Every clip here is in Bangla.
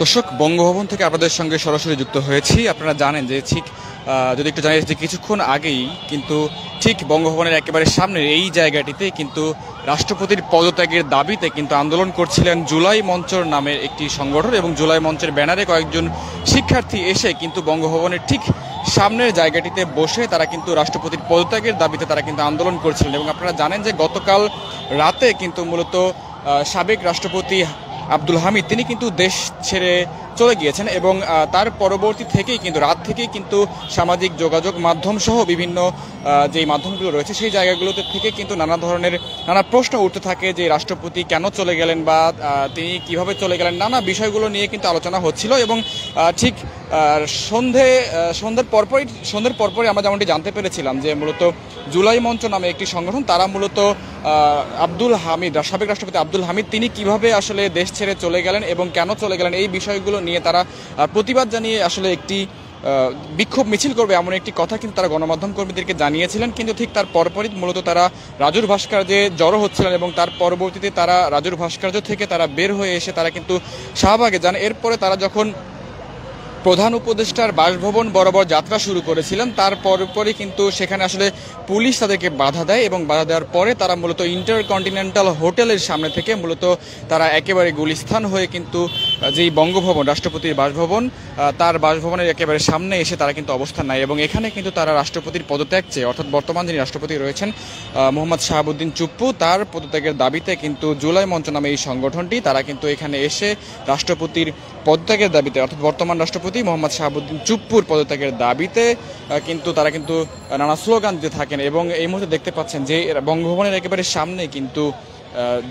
দর্শক, বঙ্গভবন থেকে আপনাদের সঙ্গে সরাসরি যুক্ত হয়েছি। আপনারা জানেন যে ঠিক যদি একটু জানিয়ে যে কিছুক্ষণ আগেই কিন্তু ঠিক বঙ্গভবনের একেবারে সামনে এই জায়গাটিতে কিন্তু রাষ্ট্রপতির পদত্যাগের দাবিতে কিন্তু আন্দোলন করছিলেন জুলাই মঞ্চর নামের একটি সংগঠন, এবং জুলাই মঞ্চের ব্যানারে কয়েকজন শিক্ষার্থী এসে কিন্তু বঙ্গভবনের ঠিক সামনের জায়গাটিতে বসে তারা কিন্তু রাষ্ট্রপতির পদত্যাগের দাবিতে তারা কিন্তু আন্দোলন করছিলেন। এবং আপনারা জানেন যে গতকাল রাতে কিন্তু মূলত সাবেক রাষ্ট্রপতি আব্দুল হামিদ তিনি কিন্তু দেশ ছেড়ে চলে গিয়েছেন, এবং তার পরবর্তী থেকেই কিন্তু রাত থেকেই কিন্তু সামাজিক যোগাযোগ মাধ্যম সহ বিভিন্ন যেই মাধ্যমগুলো রয়েছে সেই জায়গাগুলোতে থেকে কিন্তু নানা প্রশ্ন উঠতে থাকে যে রাষ্ট্রপতি কেন চলে গেলেন বা তিনি কিভাবে চলে গেলেন, নানা বিষয়গুলো নিয়ে কিন্তু আলোচনা হচ্ছিল। এবং ঠিক সন্ধ্যের পরপরই আমরা যেমনটি জানতে পেরেছিলাম যে মূলত জুলাই মঞ্চ নামে একটি সংগঠন, তারা মূলত আব্দুল হামিদ, সাবেক রাষ্ট্রপতি আব্দুল হামিদ তিনি কিভাবে আসলে দেশ ছেড়ে চলে গেলেন এবং কেন চলে গেলেন এই বিষয়গুলো নিয়ে তারা প্রতিবাদ জানিয়ে আসলে একটি বিক্ষোভ মিছিল করবে এমন একটি কথা কিন্তু তারা গণমাধ্যম কর্মীদেরকে জানিয়েছিলেন। কিন্তু ঠিক তার পরপরই মূলত তারা রাজুর ভাস্কর্যে জড়ো হচ্ছিলেন, এবং তার পরবর্তীতে তারা রাজুর ভাস্কর্য থেকে তারা বের হয়ে এসে তারা কিন্তু শাহবাগে যান। এরপরে তারা যখন প্রধান উপদেষ্টার বাসভবন বরাবর যাত্রা শুরু করেছিলেন, তারপরই কিন্তু সেখানে আসলে পুলিশ তাদেরকে বাধা দেয়, এবং বাধা দেওয়ার পরে তারা মূলত ইন্টারকন্টিনেন্টাল হোটেলের সামনে থেকে মূলত তারা একেবারে গুলিস্তান হয়ে কিন্তু যেই বঙ্গভবন রাষ্ট্রপতির বাসভবন তার বাসভবনের একেবারে সামনে এসে তারা কিন্তু অবস্থান নেয়। এবং এখানে কিন্তু তারা রাষ্ট্রপতির পদত্যাগ চেয়ে, অর্থাৎ বর্তমান যিনি রাষ্ট্রপতি রয়েছেন মোহাম্মদ শাহাবুদ্দিন চুপ্পু, তার পদত্যাগের দাবিতে কিন্তু জুলাই মঞ্চ নামে এই সংগঠনটি তারা কিন্তু এখানে এসে রাষ্ট্রপতির পদত্যাগের দাবিতে, অর্থাৎ বর্তমান রাষ্ট্রপতি মোহাম্মদ শাহাবুদ্দিন চুপ্পুর পদত্যাগের দাবিতে কিন্তু তারা কিন্তু নানা স্লোগান দিতে থাকেন। এবং এই মুহূর্তে দেখতে পাচ্ছেন যে বঙ্গভবনের একেবারে সামনে কিন্তু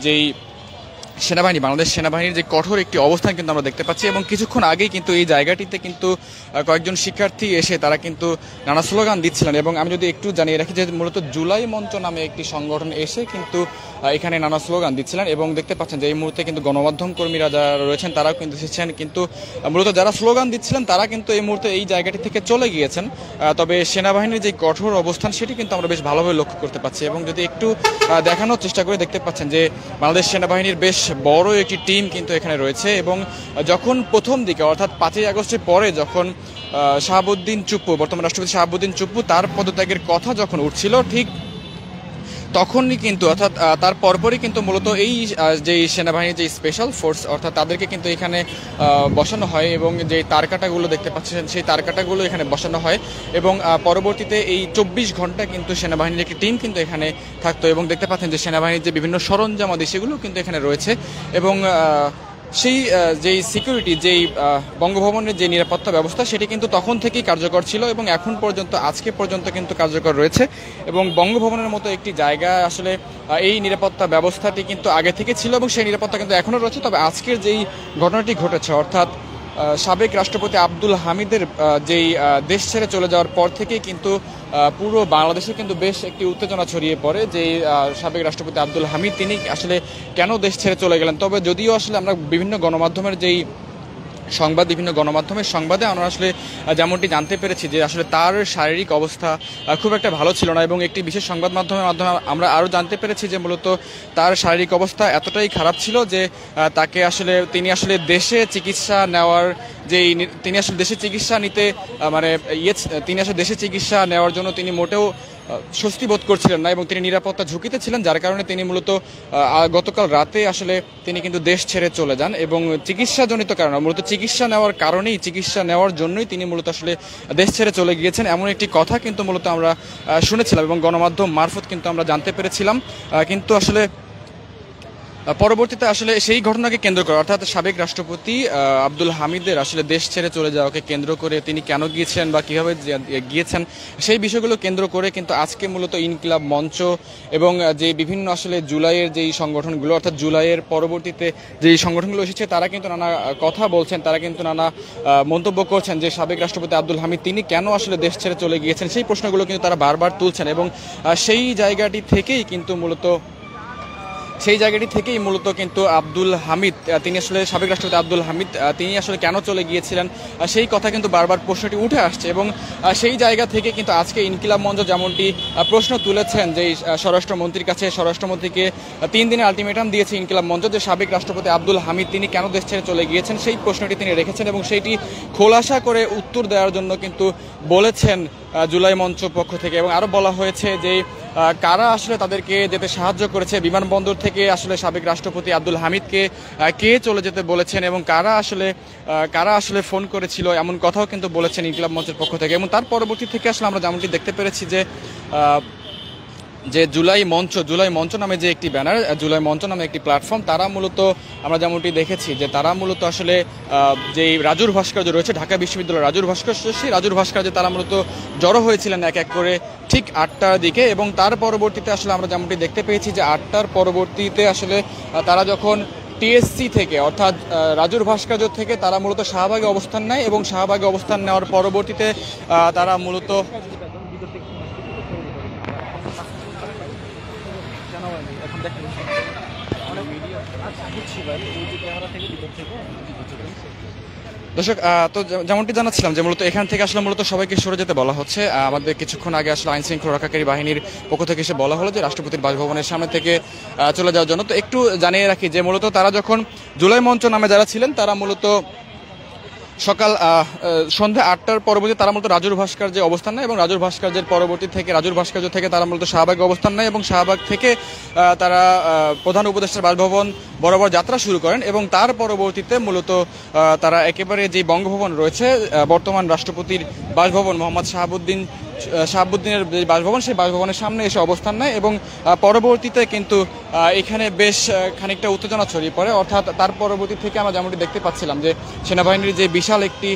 যেই সেনাবাহিনী, বাংলাদেশ সেনাবাহিনীর যে কঠোর একটি অবস্থান কিন্তু আমরা দেখতে পাচ্ছি। এবং কিছুক্ষণ আগেই কিন্তু এই জায়গাটিতে কিন্তু কয়েকজন শিক্ষার্থী এসে তারা কিন্তু নানা স্লোগান দিচ্ছিলেন। এবং আমি যদি একটু জানিয়ে রাখি যে মূলত জুলাই মঞ্চ নামে একটি সংগঠন এসে কিন্তু এখানে নানা স্লোগান দিচ্ছিলেন। এবং দেখতে পাচ্ছেন যে এই মুহূর্তে কিন্তু গণমাধ্যম কর্মীরা যারা রয়েছেন তারাও কিন্তু এসেছেন, কিন্তু মূলত যারা স্লোগান দিচ্ছিলেন তারা কিন্তু এই মুহূর্তে এই জায়গাটি থেকে চলে গিয়েছেন। তবে সেনাবাহিনীর যে কঠোর অবস্থান সেটি কিন্তু আমরা বেশ ভালোভাবে লক্ষ্য করতে পারছি। এবং যদি একটু দেখানোর চেষ্টা করে দেখতে পাচ্ছেন যে বাংলাদেশ সেনাবাহিনীর বেশ বড় একটি টিম কিন্তু এখানে রয়েছে। এবং যখন প্রথম দিকে অর্থাৎ 5ই আগস্টের পরে যখন শাহাবুদ্দিন চুপ্পু, বর্তমান রাষ্ট্রপতি শাহাবুদ্দিন চুপ্পু তার পদত্যাগের কথা যখন উঠছিল, ঠিক তখনই কিন্তু অর্থাৎ তার পরপরই কিন্তু মূলত এই যে সেনাবাহিনীর যে স্পেশাল ফোর্স অর্থাৎ তাদেরকে কিন্তু এখানে বসানো হয়, এবং যে তারকাটাগুলো দেখতে পাচ্ছেন সেই তারকাটাগুলো এখানে বসানো হয়। এবং পরবর্তীতে এই 24 ঘন্টা কিন্তু সেনাবাহিনীর একটি টিম কিন্তু এখানে থাকতো। এবং দেখতে পাচ্ছেন যে সেনাবাহিনীর যে বিভিন্ন সরঞ্জামাদি সেগুলো কিন্তু এখানে রয়েছে। এবং সেই যেই সিকিউরিটি, যেই বঙ্গভবনের যে নিরাপত্তা ব্যবস্থা সেটি কিন্তু তখন থেকেই কার্যকর ছিল, এবং এখন পর্যন্ত আজকে পর্যন্ত কিন্তু কার্যকর রয়েছে। এবং বঙ্গভবনের মতো একটি জায়গা আসলে এই নিরাপত্তা ব্যবস্থাটি কিন্তু আগে থেকে ছিল, এবং সেই নিরাপত্তা কিন্তু এখনও রয়েছে। তবে আজকের যেই ঘটনাটি ঘটেছে, অর্থাৎ সাবেক রাষ্ট্রপতি আব্দুল হামিদের যেই দেশ ছেড়ে চলে যাওয়ার পর থেকেই কিন্তু পুরো বাংলাদেশে কিন্তু বেশ একটি উত্তেজনা ছড়িয়ে পড়ে যে সাবেক রাষ্ট্রপতি আব্দুল হামিদ তিনি আসলে কেন দেশ ছেড়ে চলে গেলেন। তবে যদিও আসলে আমরা বিভিন্ন গণমাধ্যমের যেই সংবাদ, বিভিন্ন গণমাধ্যমের সংবাদে আমরা আসলে যেমনটি জানতে পেরেছি যে আসলে তার শারীরিক অবস্থা খুব একটা ভালো ছিল না। এবং একটি বিশেষ সংবাদ মাধ্যমের মাধ্যমে আমরা আরও জানতে পেরেছি যে মূলত তার শারীরিক অবস্থা এতটাই খারাপ ছিল যে তাকে আসলে তিনি আসলে দেশে চিকিৎসা নেওয়ার তিনি আসলে দেশে চিকিৎসা নিতে তিনি আসলে দেশে চিকিৎসা নেওয়ার জন্য তিনি মোটেও স্বস্তি বোধ করছিলেন না, এবং তিনি নিরাপত্তা ঝুঁকিতে ছিলেন, যার কারণে তিনি মূলত গতকাল রাতে আসলে তিনি কিন্তু দেশ ছেড়ে চলে যান। এবং চিকিৎসাজনিত কারণে, মূলত চিকিৎসা নেওয়ার জন্যই তিনি মূলত আসলে দেশ ছেড়ে চলে গিয়েছেন এমন একটি কথা কিন্তু মূলত আমরা শুনেছিলাম এবং গণমাধ্যম মারফত কিন্তু আমরা জানতে পেরেছিলাম। কিন্তু আসলে পরবর্তীতে আসলে সেই ঘটনাকে কেন্দ্র করে, অর্থাৎ সাবেক রাষ্ট্রপতি আব্দুল হামিদের আসলে দেশ ছেড়ে চলে যাওয়াকে কেন্দ্র করে তিনি কেন গিয়েছেন বা কীভাবে গিয়েছেন সেই বিষয়গুলো কেন্দ্র করে কিন্তু আজকে মূলত ইনকিলাব মঞ্চ এবং যে বিভিন্ন আসলে জুলাইয়ের যেই সংগঠনগুলো, অর্থাৎ জুলাইয়ের পরবর্তীতে যেই সংগঠনগুলো এসেছে তারা কিন্তু নানা কথা বলছেন, তারা কিন্তু নানা মন্তব্য করছেন যে সাবেক রাষ্ট্রপতি আব্দুল হামিদ তিনি কেন আসলে দেশ ছেড়ে চলে গিয়েছেন, সেই প্রশ্নগুলো কিন্তু তারা বারবার তুলছেন। এবং সেই জায়গাটি থেকেই কিন্তু মূলত সেই জায়গাটি থেকেই মূলত কিন্তু আব্দুল হামিদ তিনি আসলে সাবেক রাষ্ট্রপতি আব্দুল হামিদ তিনি আসলে কেন চলে গিয়েছিলেন সেই কথা কিন্তু বারবার প্রশ্নটি উঠে আসছে এবং সেই জায়গা থেকে কিন্তু আজকে ইনকিলাব মঞ্চ যেমনটি প্রশ্ন তুলেছেন যে স্বরাষ্ট্রমন্ত্রীর কাছে, স্বরাষ্ট্রমন্ত্রীকে 3 দিনের আলটিমেটাম দিয়েছে ইনকিলাব মঞ্চ যে সাবেক রাষ্ট্রপতি আব্দুল হামিদ তিনি কেন দেশ ছেড়ে চলে গিয়েছেন সেই প্রশ্নটি তিনি রেখেছেন এবং সেইটি খোলাসা করে উত্তর দেওয়ার জন্য কিন্তু বলেছেন জুলাই মঞ্চ পক্ষ থেকে। এবং আরও বলা হয়েছে যে কারা আসলে তাদেরকে যেতে সাহায্য করেছে, বিমানবন্দর থেকে আসলে সাবেক রাষ্ট্রপতি আব্দুল হামিদকে কে চলে যেতে বলেছেন এবং কারা আসলে ফোন করেছিল এমন কথাও কিন্তু বলেছেন ইনকিলাব মঞ্চের পক্ষ থেকে। এবং তার পরবর্তী থেকে আসলে আমরা যেমনটি দেখতে পেরেছি যে জুলাই মঞ্চ নামে যে একটি ব্যানার, জুলাই মঞ্চ নামে একটি প্ল্যাটফর্ম, তারা মূলত আমরা যেমনটি দেখেছি যে তারা মূলত আসলে যেই রাজুর ভাস্কর্য রয়েছে ঢাকা বিশ্ববিদ্যালয়ের রাজুর ভাস্কর্য, সেই রাজুর ভাস্কর্যে তারা মূলত জড়ো হয়েছিলেন এক এক করে ঠিক 8টার দিকে। এবং তার পরবর্তীতে আসলে আমরা যেমনটি দেখতে পেয়েছি যে 8টার পরবর্তীতে আসলে তারা যখন টিএসসি থেকে অর্থাৎ রাজুর ভাস্কর্য থেকে তারা মূলত শাহবাগে অবস্থান নেয় এবং শাহবাগে অবস্থান নেওয়ার পরবর্তীতে তারা মূলত দর্শক তো যেমনটি জানাচ্ছিলাম যে মূলত এখান থেকে আসলে মূলত সবাইকে সরে যেতে বলা হচ্ছে। আমাদের কিছুক্ষণ আগে আসলে আইন শৃঙ্খলা রক্ষাকারী বাহিনীর পক্ষ থেকে এসে বলা হলো যে রাষ্ট্রপতির বাসভবনের সামনে থেকে চলে যাওয়ার জন্য। তো একটু জানিয়ে রাখি যে মূলত তারা যখন জুলাই মঞ্চ নামে যারা ছিলেন তারা মূলত সকাল সন্ধ্যা 8টার পরবর্তী তারা মূলত রাজুর ভাস্কর্যে অবস্থান নেয় এবং রাজুর ভাস্কর্যের পরবর্তী থেকে রাজুর ভাস্কর্য থেকে তারা মূলত শাহবাগে অবস্থান নেয় এবং শাহবাগ থেকে তারা প্রধান উপদেষ্টার বাসভবন বরাবর যাত্রা শুরু করেন। এবং তার পরবর্তীতে মূলত তারা একেবারে যে বঙ্গভবন রয়েছে বর্তমান রাষ্ট্রপতির বাসভবন মোহাম্মদ শাহাবুদ্দিনের যে বাসভবন, সেই বাসভবনের সামনে এসে অবস্থান নেয় এবং পরবর্তীতে কিন্তু এখানে বেশ খানিকটা উত্তেজনা ছড়িয়ে পড়ে। অর্থাৎ তার পরবর্তী থেকে আমরা যেমনটি দেখতে পাচ্ছিলাম যে সেনাবাহিনীর যে বিশাল একটি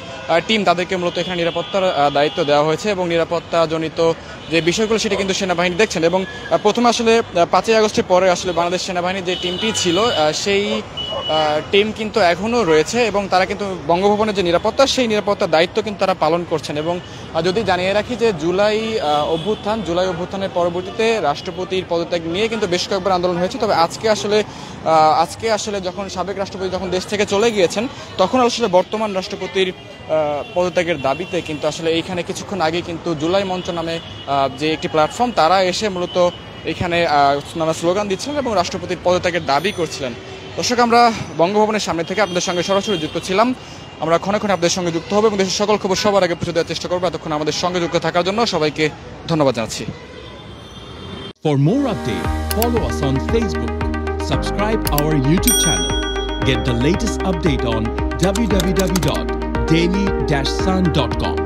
টিম তাদেরকে মূলত এখানে নিরাপত্তার দায়িত্ব দেওয়া হয়েছে এবং নিরাপত্তাজনিত যে বিষয়গুলো সেটা কিন্তু সেনাবাহিনী দেখছেন। এবং প্রথমে আসলে 5ই আগস্টের পরে আসলে বাংলাদেশ সেনাবাহিনীর যে টিমটি ছিল সেই টিম কিন্তু এখনও রয়েছে এবং তারা কিন্তু বঙ্গভবনের যে নিরাপত্তা সেই নিরাপত্তার দায়িত্ব কিন্তু তারা পালন করছেন। এবং যদি জানিয়ে রাখি যে জুলাই অভ্যুত্থানের পরবর্তীতে রাষ্ট্রপতির পদত্যাগ নিয়ে কিন্তু বেশ কয়েকবার আন্দোলন হয়েছে। তবে আজকে আসলে যখন সাবেক রাষ্ট্রপতি যখন দেশ থেকে চলে গিয়েছেন তখন আসলে বর্তমান রাষ্ট্রপতির পদত্যাগের দাবিতে কিন্তু আসলে এইখানে কিছুক্ষণ আগে কিন্তু জুলাই মঞ্চ নামে যে একটি প্ল্যাটফর্ম তারা এসে মূলত এখানে নানা স্লোগান দিচ্ছিলেন এবং রাষ্ট্রপতির পদত্যাগের দাবি করছিলেন। দর্শক আমরা বঙ্গভবনের সামনে থেকে আপনাদের সঙ্গে সরাসরি যুক্ত ছিলাম। আমরা ক্ষণে ক্ষণে আপনাদের সঙ্গে যুক্ত হবো এবং দেশের সকল খবর সবার আগে পৌঁছে দেওয়ার চেষ্টা করবো। এতক্ষণ আমাদের সঙ্গে যুক্ত থাকার জন্য সবাইকে ধন্যবাদ জানাচ্ছি। For more updates, follow us on Facebook, subscribe our YouTube channel, get the latest update on www.daily-sun.com.